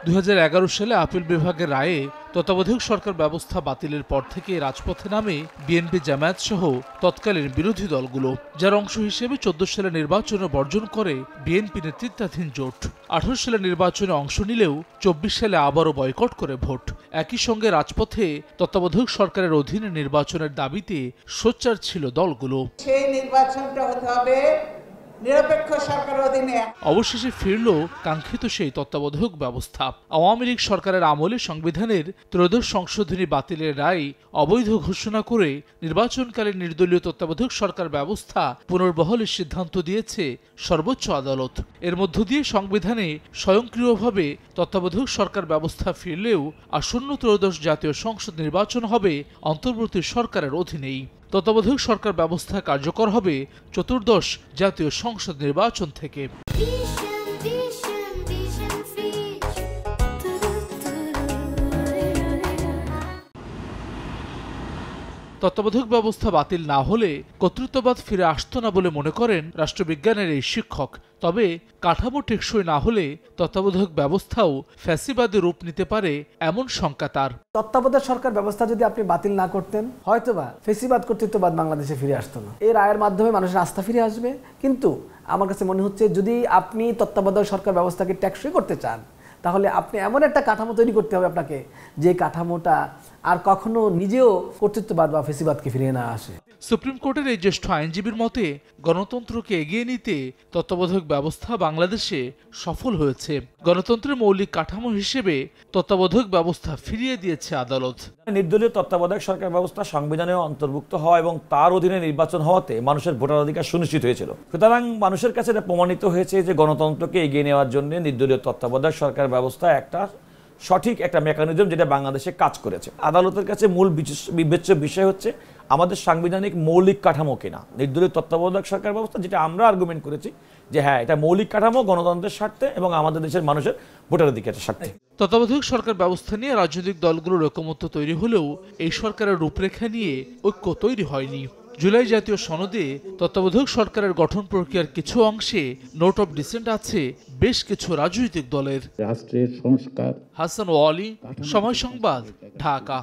2011 সালে আপিল বিভাগের রায়ে তত্ত্বাবধায়ক সরকার ব্যবস্থা বাতিলের পর থেকে রাজপথে নামে বিএনপি, জামায়াত সহ তৎকালীন বিরোধী দলগুলো, যার অংশ হিসেবে 14 সালে নির্বাচনে বর্জন করে বিএনপি নেতৃত্বাধীন জোট। 18 সালে নির্বাচনে অংশ নিলেও 24 সালে আবারও বয়কট করে ভোট। একই সঙ্গে রাজপথে তত্ত্বাবধায়ক সরকারের অধীনে নির্বাচনের দাবিতে সোচ্চার ছিল দলগুলো। সেই নির্বাচনটা হতে হবে নিরপেক্ষ সরকারের অধীনে। অবশেষে ফিরল কাঙ্ক্ষিত সেই তত্ত্বাবধায়ক ব্যবস্থা। আওয়ামী লীগ সরকারের আমলে সংবিধানের ত্রয়োদশ সংশোধনী বাতিলের রায় অবৈধ ঘোষণা করে নির্বাচনকালীন নির্দলীয় তত্ত্বাবধায়ক সরকার ব্যবস্থা পুনর্বহালের সিদ্ধান্ত দিয়েছে সর্বোচ্চ আদালত। এর মধ্য দিয়ে সংবিধানে স্বয়ংক্রিয়ভাবে তত্ত্বাবধায়ক সরকার ব্যবস্থা ফিরলেও আসন্ন ত্রয়োদশ জাতীয় সংসদ নির্বাচন হবে অন্তর্বর্তী সরকারের অধীনেই। তত্ত্বাবধায়ক সরকার ব্যবস্থা কার্যকর হবে চতুর্দশ জাতীয় সংসদ নির্বাচন থেকে। তত্ত্বাবধায়ক ব্যবস্থা বাতিল না হলে কর্তৃত্ববাদ ফিরে আসতো না বলে মনে করেন রাষ্ট্রবিজ্ঞানের এই শিক্ষক। তবে কাঠামো টেকসই না হলে তত্ত্বাবধায়ক ব্যবস্থাও ফ্যাসিবাদী রূপ নিতে পারে এমন শঙ্কা তার। তত্ত্বাবধায়ক সরকার ব্যবস্থা যদি আপনি বাতিল না করতেন, হয়তোবা ফ্যাসিবাদ কর্তৃত্ববাদ বাংলাদেশে ফিরে আসতো না। এই রায়ের মাধ্যমে মানুষের আস্থা ফিরে আসবে। কিন্তু আমার কাছে মনে হচ্ছে যদি আপনি তত্ত্বাবধায়ক সরকার ব্যবস্থাকে টেকসই করতে চান, তাহলে আপনি এমন একটা কাঠামো তৈরি করতে হবে আপনাকে, যে কাঠামোটা আর কখনো নিজেও কর্তৃত্ববাদ বা ফ্যাসিবাদকে ফিরিয়ে না আসে। সুপ্রিম কোর্টের এই জ্যেষ্ঠ আইনজীবীর মতে গণতন্ত্রকে এগিয়ে নিতে তত্ত্বাবধায়ক ব্যবস্থা বাংলাদেশে সফল হয়েছে। গণতন্ত্রের মৌলিক কাঠামো হিসেবে তত্ত্বাবধায়ক ব্যবস্থা ফিরিয়ে দিয়েছে আদালত। নির্দলীয় তত্ত্বাবধায়ক সরকার ব্যবস্থা সংবিধানে অন্তর্ভুক্ত হওয়া এবং তার অধীনে নির্বাচন হওয়াতে মানুষের ভোটাধিকার সুনিশ্চিত হয়েছিল। সুতরাং মানুষের কাছে এটা প্রমাণিত হয়েছে যে গণতন্ত্রকে এগিয়ে নেওয়ার জন্য নির্দলীয় তত্ত্বাবধায়ক সরকার ব্যবস্থা একটা সঠিক একটা মেকানিজম, যেটা বাংলাদেশে কাজ করেছে। আদালতের কাছে মূল বিবেচ্য বিষয় হচ্ছে আমাদের সাংবিধানিক মৌলিক কাঠামো কিনা নির্দলীয় তত্ত্বাবধায়ক সরকার ব্যবস্থা, যেটা আমরা আর্গুমেন্ট করেছি যে হ্যাঁ, এটা মৌলিক কাঠামো গণতন্ত্রের স্বার্থে এবং আমাদের দেশের মানুষের ভোটাধিকারের স্বার্থে। তত্ত্বাবধায়ক সরকার ব্যবস্থা নিয়ে রাজনৈতিক দলগুলোর ঐকমত্য তৈরি হলেও এই সরকারের রূপরেখা নিয়ে ঐক্য তৈরি হয়নি। জুলাই জাতীয় সনদে তত্ত্বাবধায়ক সরকারের গঠন প্রক্রিয়ার কিছু অংশে নোট অফ ডিসেন্ট আছে বেশ কিছু রাজনৈতিক দলের। রাষ্ট্রের সংস্কার। হাসান ওয়ালি, সময় সংবাদ, ঢাকা।